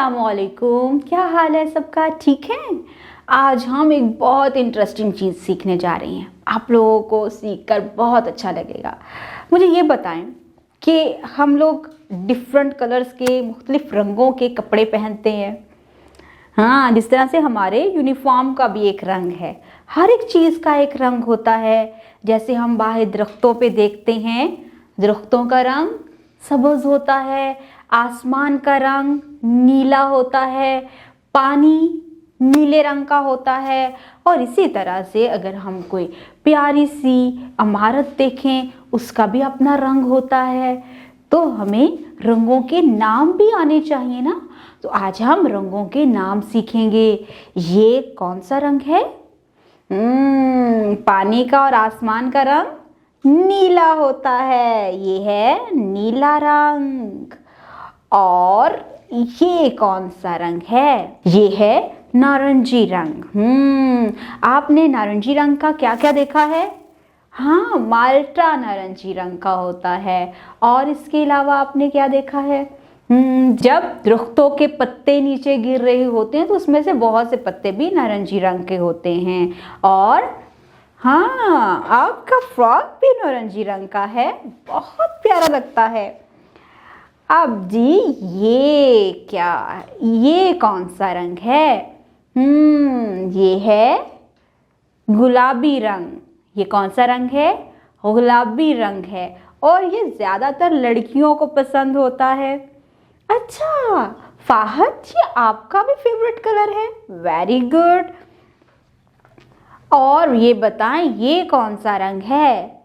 अस्सलामुअलैकुम, क्या हाल है सबका? ठीक है। आज हम एक बहुत इंटरेस्टिंग चीज़ सीखने जा रहे हैं। आप लोगों को सीखकर बहुत अच्छा लगेगा। मुझे ये बताएं कि हम लोग डिफरेंट कलर्स के मुख्तलिफ रंगों के कपड़े पहनते हैं। हाँ, जिस तरह से हमारे यूनिफॉर्म का भी एक रंग है। हर एक चीज़ का एक रंग होता है। जैसे हम बाहर दरख्तों पे देखते हैं, दरख्तों का रंग सब्ज़ होता है, आसमान का रंग नीला होता है, पानी नीले रंग का होता है। और इसी तरह से अगर हम कोई प्यारी सी इमारत देखें, उसका भी अपना रंग होता है। तो हमें रंगों के नाम भी आने चाहिए ना। तो आज हम रंगों के नाम सीखेंगे। ये कौन सा रंग है? पानी का और आसमान का रंग नीला होता है। ये है नीला रंग। और ये कौन सा रंग है? ये है नारंगी रंग। आपने नारंगी रंग का क्या क्या देखा है? हाँ, माल्टा नारंगी रंग का होता है। और इसके अलावा आपने क्या देखा है? जब दरख्तों के पत्ते नीचे गिर रहे होते हैं तो उसमें से बहुत से पत्ते भी नारंगी रंग के होते हैं। और हाँ, आपका फ्रॉक भी नारंगी रंग का है, बहुत प्यारा लगता है। अब जी, ये कौन सा रंग है? ये है गुलाबी रंग। ये कौन सा रंग है? गुलाबी रंग है। और ये ज्यादातर लड़कियों को पसंद होता है। अच्छा फाहद, ये आपका भी फेवरेट कलर है। Very good. और ये बताएं, ये कौन सा रंग है?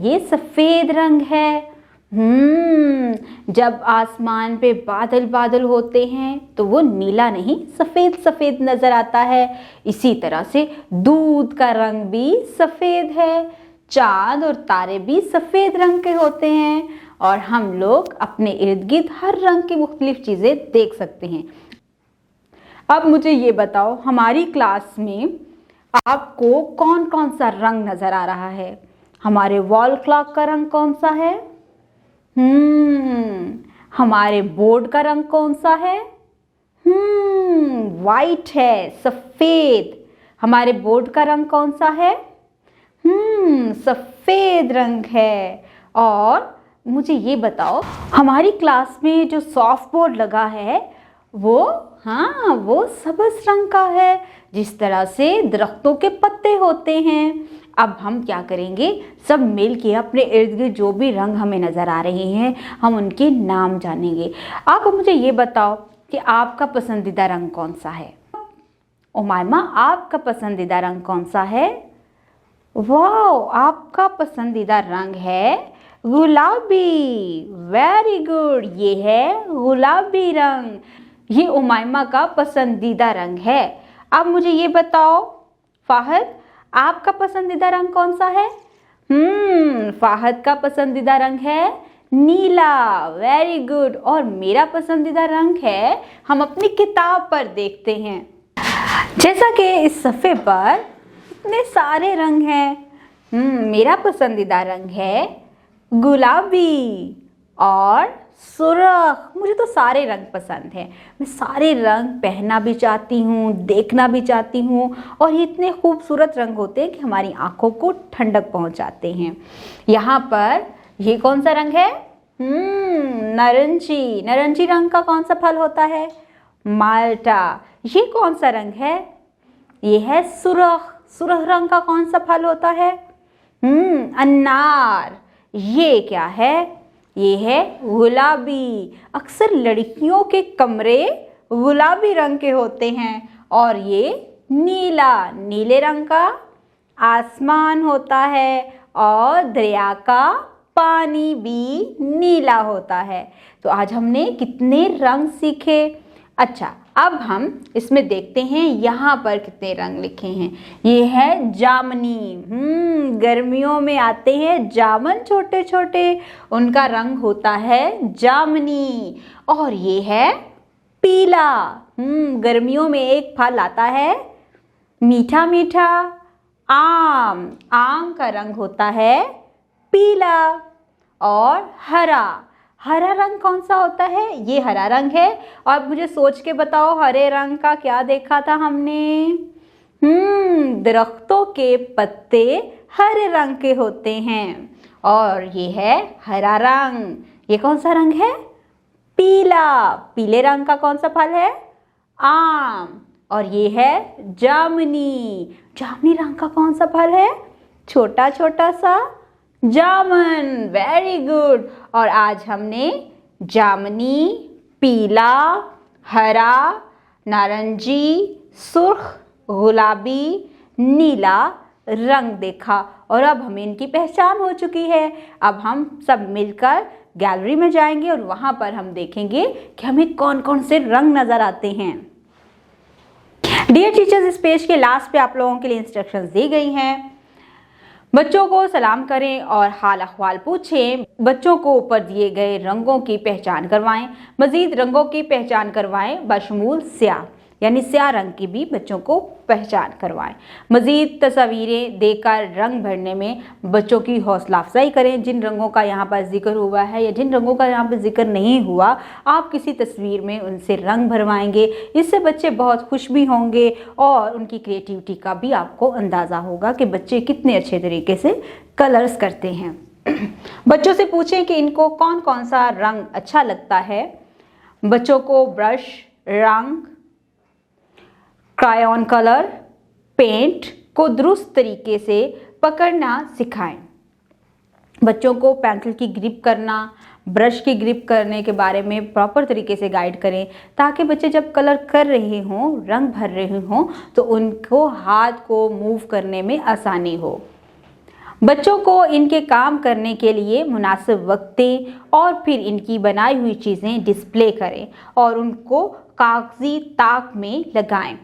ये सफेद रंग है। जब आसमान पे बादल बादल होते हैं तो वो नीला नहीं, सफेद सफेद नजर आता है। इसी तरह से दूध का रंग भी सफेद है। चांद और तारे भी सफेद रंग के होते हैं। और हम लोग अपने इर्द गिर्द हर रंग की मुख्तलिफ चीजें देख सकते हैं। अब मुझे ये बताओ, हमारी क्लास में आपको कौन कौन सा रंग नजर आ रहा है? हमारे वॉल क्लॉक का रंग कौन सा है? हमारे बोर्ड का रंग कौन सा है? वाइट है, सफेद। हमारे बोर्ड का रंग कौन सा है? सफेद रंग है। और मुझे ये बताओ, हमारी क्लास में जो सॉफ्ट बोर्ड लगा है वो सब्ज रंग का है, जिस तरह से दरख्तों के पत्ते होते हैं। अब हम क्या करेंगे, सब मिल के अपने इर्द गिर्द जो भी रंग हमें नजर आ रहे हैं हम उनके नाम जानेंगे। आप मुझे ये बताओ कि आपका पसंदीदा रंग कौन सा है? उमायमा, आपका पसंदीदा रंग कौन सा है? वाह, आपका पसंदीदा रंग है गुलाबी। वेरी गुड, ये है गुलाबी रंग। ये उमायमा का पसंदीदा रंग है। अब मुझे ये बताओ फाहद, आपका पसंदीदा रंग कौन सा है? फाहद का पसंदीदा रंग है नीला। Very good. और मेरा पसंदीदा रंग है, हम अपनी किताब पर देखते हैं। जैसा कि इस सफ़े पर इतने सारे रंग हैं। मेरा पसंदीदा रंग है गुलाबी और सुर्ख। मुझे तो सारे रंग पसंद हैं। मैं सारे रंग पहनना भी चाहती हूँ, देखना भी चाहती हूँ। और ये इतने खूबसूरत रंग होते हैं कि हमारी आंखों को ठंडक पहुँचाते हैं। यहाँ पर ये कौन सा रंग है? नारंगी। नारंगी रंग का कौन सा फल होता है? माल्टा। ये कौन सा रंग है? ये है सुर्ख। सुर्ख रंग का कौन सा फल होता है? अनार। ये क्या है? ये है गुलाबी। अक्सर लड़कियों के कमरे गुलाबी रंग के होते हैं। और ये नीले रंग का आसमान होता है। और दरिया का पानी भी नीला होता है। तो आज हमने कितने रंग सीखे। अच्छा, अब हम इसमें देखते हैं यहाँ पर कितने रंग लिखे हैं। ये है जामनी। गर्मियों में आते हैं जामन छोटे छोटे, उनका रंग होता है जामनी। और ये है पीला। गर्मियों में एक फल आता है मीठा मीठा, आम। आम का रंग होता है पीला। और हरा। हरा रंग कौन सा होता है? ये हरा रंग है। और मुझे सोच के बताओ, हरे रंग का क्या देखा था हमने? दरख्तों के पत्ते हरे रंग के होते हैं और ये है हरा रंग। ये कौन सा रंग है? पीला। पीले रंग का कौन सा फल है? आम। और ये है जामुनी। जामुनी रंग का कौन सा फल है? छोटा छोटा सा जामुन। Very good. और आज हमने जामुनी, पीला, हरा, नारंगी, सुर्ख, गुलाबी, नीला रंग देखा और अब हमें इनकी पहचान हो चुकी है। अब हम सब मिलकर गैलरी में जाएंगे और वहां पर हम देखेंगे कि हमें कौन कौन से रंग नजर आते हैं। डियर टीचर्स, इस पेज के लास्ट पे आप लोगों के लिए इंस्ट्रक्शंस दी गई हैं। बच्चों को सलाम करें और हाल अहवाल पूछें। बच्चों को ऊपर दिए गए रंगों की पहचान करवाएं। मजीद रंगों की पहचान करवाएं बशमूल स्याह, यानी स्याह रंग की भी बच्चों को पहचान करवाएं। मजीद तस्वीरें देकर रंग भरने में बच्चों की हौसला अफजाई करें। जिन रंगों का यहाँ पर जिक्र हुआ है या जिन रंगों का यहाँ पर जिक्र नहीं हुआ, आप किसी तस्वीर में उनसे रंग भरवाएंगे। इससे बच्चे बहुत खुश भी होंगे और उनकी क्रिएटिविटी का भी आपको अंदाज़ा होगा कि बच्चे कितने अच्छे तरीके से कलर्स करते हैं। बच्चों से पूछें कि इनको कौन कौन सा रंग अच्छा लगता है। बच्चों को ब्रश, रंग, क्रायॉन कलर, पेंट को दुरुस्त तरीके से पकड़ना सिखाएं। बच्चों को पेंसिल की ग्रिप करना, ब्रश की ग्रिप करने के बारे में प्रॉपर तरीके से गाइड करें ताकि बच्चे जब कलर कर रहे हों, रंग भर रहे हों, तो उनको हाथ को मूव करने में आसानी हो। बच्चों को इनके काम करने के लिए मुनासिब वक्त दें और फिर इनकी बनाई हुई चीज़ें डिस्प्ले करें और उनको कागजी ताक में लगाएं।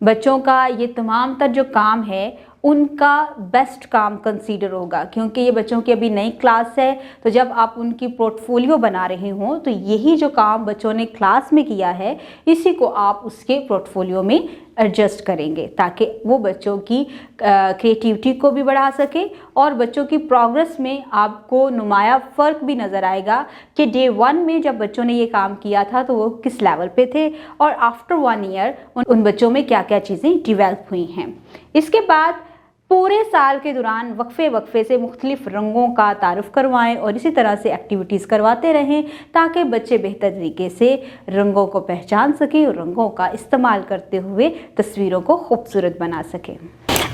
बच्चों का ये तमाम तर जो काम है उनका बेस्ट काम कंसीडर होगा, क्योंकि ये बच्चों की अभी नई क्लास है। तो जब आप उनकी पोर्टफोलियो बना रहे हों तो यही जो काम बच्चों ने क्लास में किया है, इसी को आप उसके पोर्टफोलियो में एडजस्ट करेंगे ताकि वो बच्चों की क्रिएटिविटी को भी बढ़ा सके और बच्चों की प्रोग्रेस में आपको नुमाया फ़र्क भी नज़र आएगा कि डे 1 में जब बच्चों ने ये काम किया था तो वो किस लेवल पे थे और आफ्टर 1 ईयर उन बच्चों में क्या क्या चीज़ें डिवेल्प हुई हैं। इसके बाद पूरे साल के दौरान वक्फे से मुख्तलिफ रंगों का तारुफ करवाएं और इसी तरह से एक्टिविटीज़ करवाते रहें ताकि बच्चे बेहतर तरीके से रंगों को पहचान सकें और रंगों का इस्तेमाल करते हुए तस्वीरों को खूबसूरत बना सकें।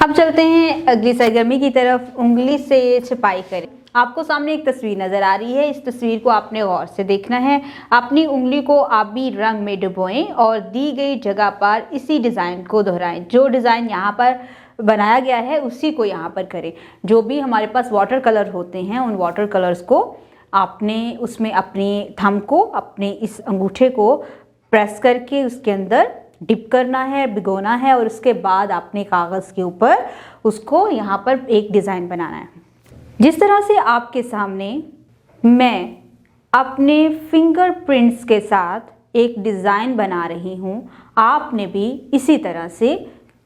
अब चलते हैं अगली सरगर्मी की तरफ, उंगली से छपाई करें। आपको सामने एक तस्वीर नज़र आ रही है। इस तस्वीर को आपने गौर से देखना है। अपनी उंगली को आबी रंग में डुबोएं और दी गई जगह पर इसी डिज़ाइन को दोहराएं। जो डिज़ाइन यहाँ पर बनाया गया है उसी को यहाँ पर करें। जो भी हमारे पास वाटर कलर होते हैं उन वाटर कलर्स को आपने उसमें अपनी थंब को, अपने इस अंगूठे को प्रेस करके उसके अंदर डिप करना है, भिगोना है और उसके बाद आपने कागज़ के ऊपर उसको यहाँ पर एक डिज़ाइन बनाना है। जिस तरह से आपके सामने मैं अपने फिंगरप्रिंट्स के साथ एक डिज़ाइन बना रही हूँ, आपने भी इसी तरह से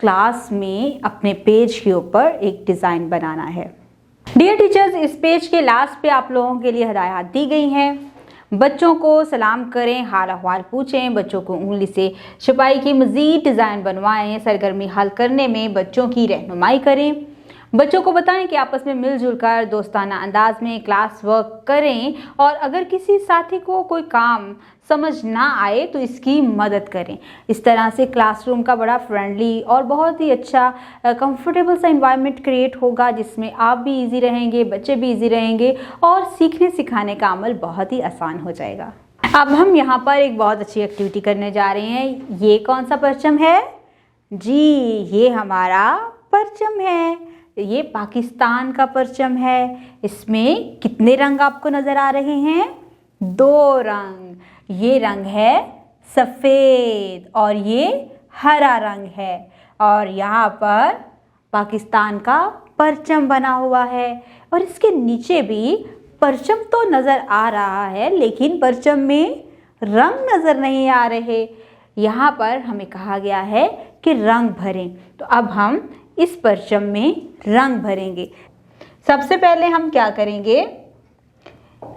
क्लास में अपने पेज के ऊपर एक डिज़ाइन बनाना है। डियर टीचर्स, इस पेज के लास्ट पे आप लोगों के लिए हिदायत दी गई हैं। बच्चों को सलाम करें, हाल अहवाल पूछें, बच्चों को उंगली से छपाई की मज़ीद डिज़ाइन बनवाएं, सरगर्मी हल करने में बच्चों की रहनुमाई करें। बच्चों को बताएं कि आपस में मिलजुल कर दोस्ताना अंदाज में क्लास वर्क करें और अगर किसी साथी को कोई काम समझ ना आए तो इसकी मदद करें। इस तरह से क्लासरूम का बड़ा फ्रेंडली और बहुत ही अच्छा कंफर्टेबल सा इन्वायरमेंट क्रिएट होगा जिसमें आप भी इजी रहेंगे, बच्चे भी इजी रहेंगे और सीखने सिखाने का अमल बहुत ही आसान हो जाएगा। अब हम यहाँ पर एक बहुत अच्छी एक्टिविटी करने जा रहे हैं। ये कौन सा परचम है? जी, ये हमारा परचम है। ये पाकिस्तान का परचम है। इसमें कितने रंग आपको नज़र आ रहे हैं? 2 रंग। ये रंग है सफ़ेद और ये हरा रंग है और यहाँ पर पाकिस्तान का परचम बना हुआ है और इसके नीचे भी परचम तो नज़र आ रहा है लेकिन परचम में रंग नज़र नहीं आ रहे। यहाँ पर हमें कहा गया है कि रंग भरें, तो अब हम इस परचम में रंग भरेंगे। सबसे पहले हम क्या करेंगे?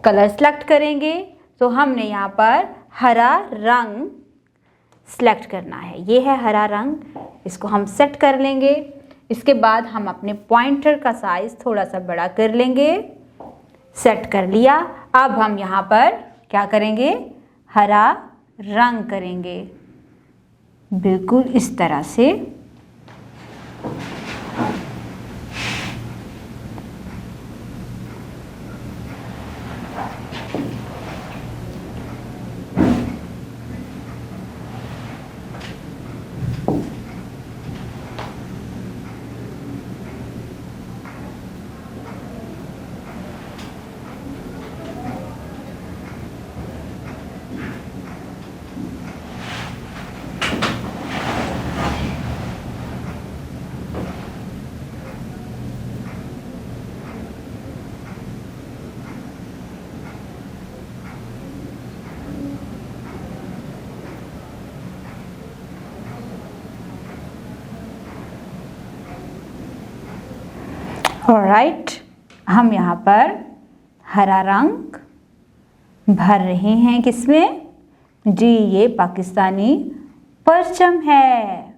कलर सेलेक्ट करेंगे। तो हमने यहाँ पर हरा रंग सेलेक्ट करना है, ये है हरा रंग, इसको हम सेट कर लेंगे। इसके बाद हम अपने पॉइंटर का साइज थोड़ा सा बड़ा कर लेंगे, सेट कर लिया। अब हम यहाँ पर क्या करेंगे, हरा रंग करेंगे, बिल्कुल इस तरह से। ऑलराइट, हम यहाँ पर हरा रंग भर रहे हैं, किसमें जी, ये पाकिस्तानी परचम है।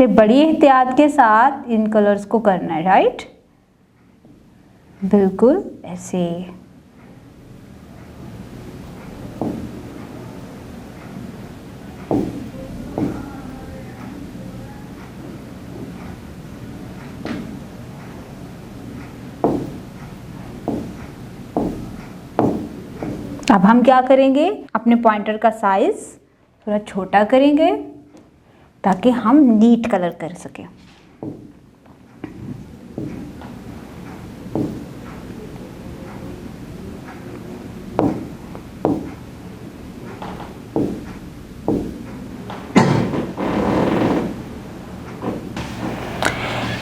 बड़ी एहतियात के साथ इन कलर्स को करना है, राइट, बिल्कुल ऐसे। अब हम क्या करेंगे, अपने पॉइंटर का साइज थोड़ा छोटा करेंगे ताकि हम नीट कलर कर सकें।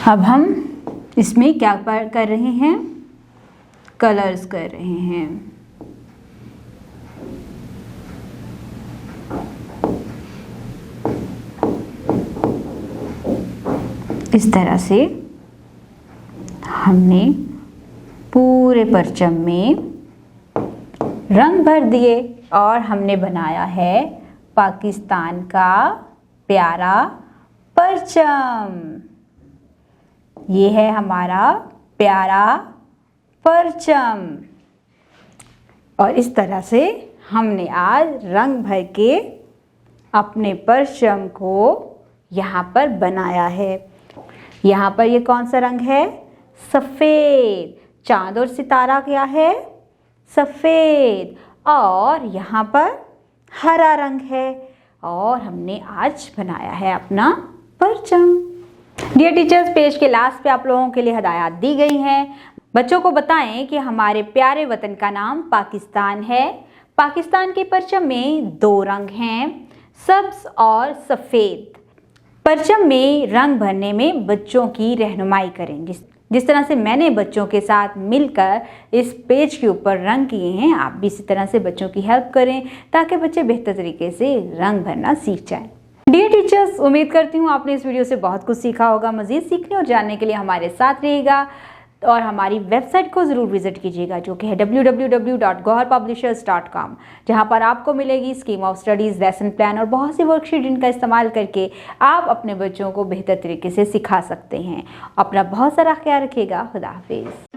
अब हम इसमें क्या कर रहे हैं, कलर्स कर रहे हैं। इस तरह से हमने पूरे परचम में रंग भर दिए और हमने बनाया है पाकिस्तान का प्यारा परचम। ये है हमारा प्यारा परचम। और इस तरह से हमने आज रंग भर के अपने परचम को यहाँ पर बनाया है। यहाँ पर ये कौन सा रंग है, सफ़ेद। चांद और सितारा क्या है, सफ़ेद। और यहाँ पर हरा रंग है। और हमने आज बनाया है अपना परचम। डियर टीचर्स, पेज के लास्ट पे आप लोगों के लिए हदायत दी गई हैं। बच्चों को बताएं कि हमारे प्यारे वतन का नाम पाकिस्तान है। पाकिस्तान के परचम में 2 रंग हैं, सब्ज़ और सफ़ेद। परचम में रंग भरने में बच्चों की रहनुमाई करें। जिस तरह से मैंने बच्चों के साथ मिलकर इस पेज के ऊपर रंग किए हैं, आप भी इसी तरह से बच्चों की हेल्प करें ताकि बच्चे बेहतर तरीके से रंग भरना सीख जाएं। डियर टीचर्स, उम्मीद करती हूँ आपने इस वीडियो से बहुत कुछ सीखा होगा। मज़ीद सीखने और जानने के लिए हमारे साथ रहिएगा और हमारी वेबसाइट को ज़रूर विज़िट कीजिएगा, जो कि है www.goharpublishers.com, जहाँ पर आपको मिलेगी scheme of studies, lesson plan और बहुत सी वर्कशीट, इनका इस्तेमाल करके आप अपने बच्चों को बेहतर तरीके से सिखा सकते हैं। अपना बहुत सारा ख्याल रखिएगा। खुदा हाफिज़।